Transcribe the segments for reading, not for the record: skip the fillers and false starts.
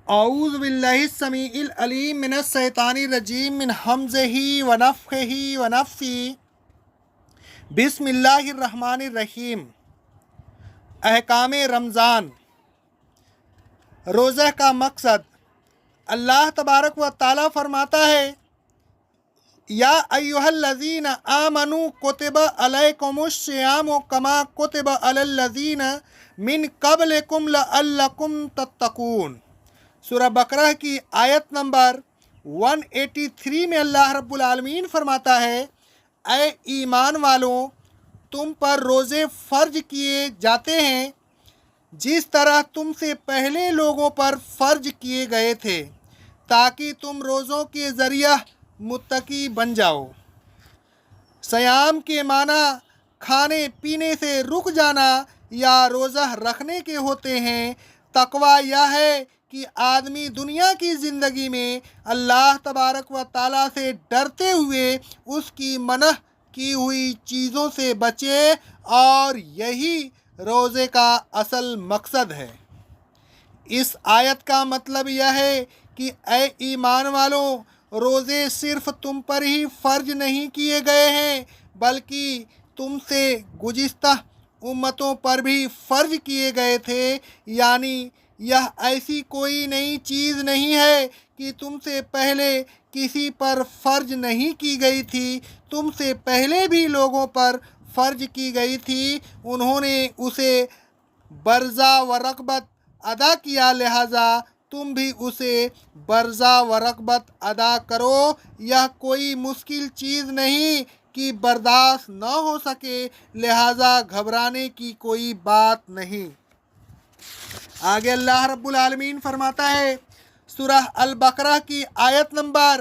اعوذ باللہ السمیع العلیم من الشیطان الرجیم من حمزہ ونفخہ ونفثہ بسم اللہ الرحمن الرحیم۔ احکام رمضان۔ روزہ کا مقصد۔ اللہ تبارک و تعالیٰ فرماتا ہے یا ایھا الذین آمنوا کتب علیکم الصیام کما کتب علی الذین من قبلکم لعلکم تتقون۔ سورہ بقرہ کی آیت نمبر 183 میں اللہ رب العالمین فرماتا ہے اے ایمان والوں، تم پر روزے فرض کیے جاتے ہیں جس طرح تم سے پہلے لوگوں پر فرض کیے گئے تھے تاکہ تم روزوں کے ذریعہ متقی بن جاؤ۔ صیام کے معنی کھانے پینے سے رک جانا یا روزہ رکھنے کے ہوتے ہیں۔ تقویٰ یہ ہے کہ آدمی دنیا کی زندگی میں اللہ تبارک و تعالیٰ سے ڈرتے ہوئے اس کی منع کی ہوئی چیزوں سے بچے، اور یہی روزے کا اصل مقصد ہے۔ اس آیت کا مطلب یہ ہے کہ اے ایمان والوں، روزے صرف تم پر ہی فرض نہیں کیے گئے ہیں بلکہ تم سے گزشتہ امتوں پر بھی فرض کیے گئے تھے، یعنی یہ ایسی کوئی نئی چیز نہیں ہے کہ تم سے پہلے کسی پر فرض نہیں کی گئی تھی۔ تم سے پہلے بھی لوگوں پر فرض کی گئی تھی، انہوں نے اسے برضا و رغبت ادا کیا، لہٰذا تم بھی اسے برضا و رغبت ادا کرو۔ یہ کوئی مشکل چیز نہیں کہ برداشت نہ ہو سکے، لہٰذا گھبرانے کی کوئی بات نہیں۔ آگے اللہ رب العالمین فرماتا ہے سورہ البقرہ کی آیت نمبر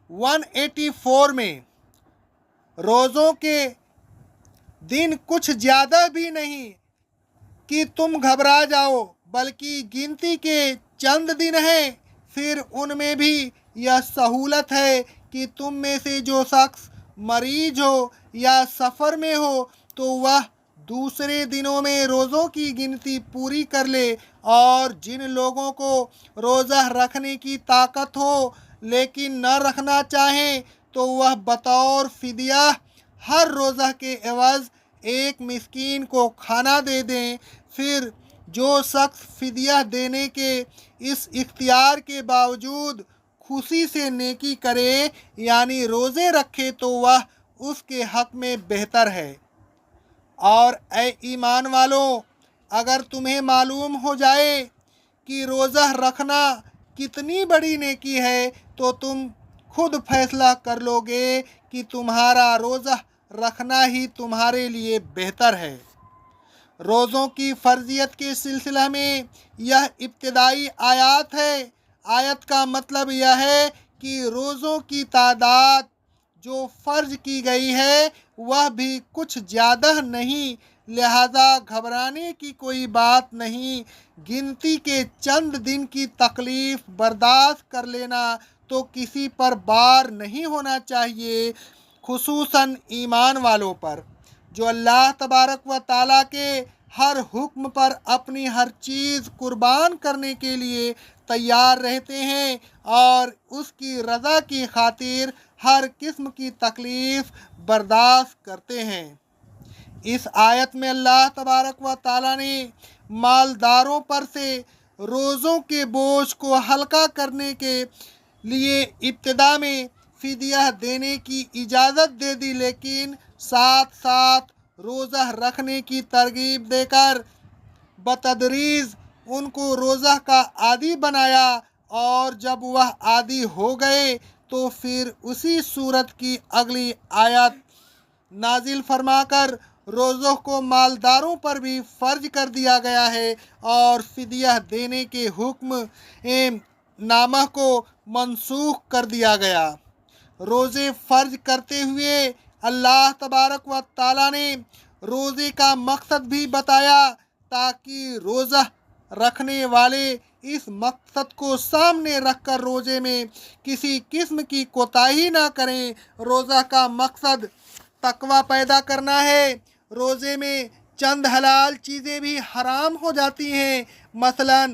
184 میں روزوں کے دن کچھ زیادہ بھی نہیں کہ تم گھبرا جاؤ، بلکہ گنتی کے چند دن ہیں۔ پھر ان میں بھی یہ سہولت ہے کہ تم میں سے جو شخص مریض ہو یا سفر میں ہو تو وہ دوسرے دنوں میں روزوں کی گنتی پوری کر لے، اور جن لوگوں کو روزہ رکھنے کی طاقت ہو لیکن نہ رکھنا چاہیں تو وہ بطور فدیہ ہر روزہ کے عوض ایک مسکین کو کھانا دے دیں۔ پھر جو شخص فدیہ دینے کے اس اختیار کے باوجود خوشی سے نیکی کرے یعنی روزے رکھے تو وہ اس کے حق میں بہتر ہے۔ اور اے ایمان والوں، اگر تمہیں معلوم ہو جائے کہ روزہ رکھنا کتنی بڑی نیکی ہے تو تم خود فیصلہ کر لو گے کہ تمہارا روزہ رکھنا ہی تمہارے لیے بہتر ہے۔ روزوں کی فرضیت کے سلسلہ میں یہ ابتدائی آیات ہے۔ آیت کا مطلب یہ ہے کہ روزوں کی تعداد جو فرض کی گئی ہے وہ بھی کچھ زیادہ نہیں، لہذا گھبرانے کی کوئی بات نہیں۔ گنتی کے چند دن کی تکلیف برداشت کر لینا تو کسی پر بار نہیں ہونا چاہیے، خصوصاً ایمان والوں پر جو اللہ تبارک و تعالیٰ کے ہر حکم پر اپنی ہر چیز قربان کرنے کے لیے تیار رہتے ہیں اور اس کی رضا کی خاطر ہر قسم کی تکلیف برداشت کرتے ہیں۔ اس آیت میں اللہ تبارک و تعالیٰ نے مالداروں پر سے روزوں کے بوجھ کو ہلکا کرنے کے لیے ابتدا میں فدیہ دینے کی اجازت دے دی، لیکن ساتھ ساتھ روزہ رکھنے کی ترغیب دے کر بتدریج ان کو روزہ کا عادی بنایا، اور جب وہ عادی ہو گئے تو پھر اسی صورت کی اگلی آیت نازل فرما کر روزوں کو مالداروں پر بھی فرض کر دیا گیا ہے، اور فدیہ دینے کے حکم نامہ کو منسوخ کر دیا گیا۔ روزے فرض کرتے ہوئے اللہ تبارک و تعالیٰ نے روزے کا مقصد بھی بتایا تاکہ روزہ رکھنے والے اس مقصد کو سامنے رکھ کر روزے میں کسی قسم کی کوتاہی نہ کریں۔ روزہ کا مقصد تقویٰ پیدا کرنا ہے۔ روزے میں چند حلال چیزیں بھی حرام ہو جاتی ہیں، مثلاً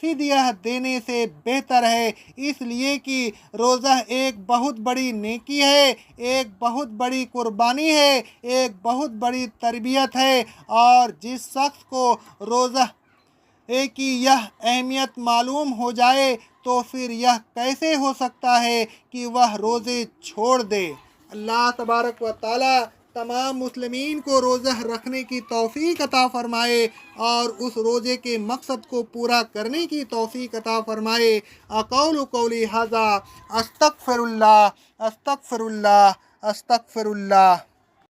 فدیہ دینے سے بہتر ہے، اس لیے کہ روزہ ایک بہت بڑی نیکی ہے، ایک بہت بڑی قربانی ہے، ایک بہت بڑی تربیت ہے، اور جس شخص کو روزہ کی یہ اہمیت معلوم ہو جائے تو پھر یہ کیسے ہو سکتا ہے کہ وہ روزے چھوڑ دے۔ اللہ تبارک و تعالی تمام مسلمین کو روزہ رکھنے کی توفیق عطا فرمائے اور اس روزے کے مقصد کو پورا کرنے کی توفیق عطا فرمائے۔ اقول قولی ھذا، استغفر اللہ، استغفر اللہ، استغفر اللہ۔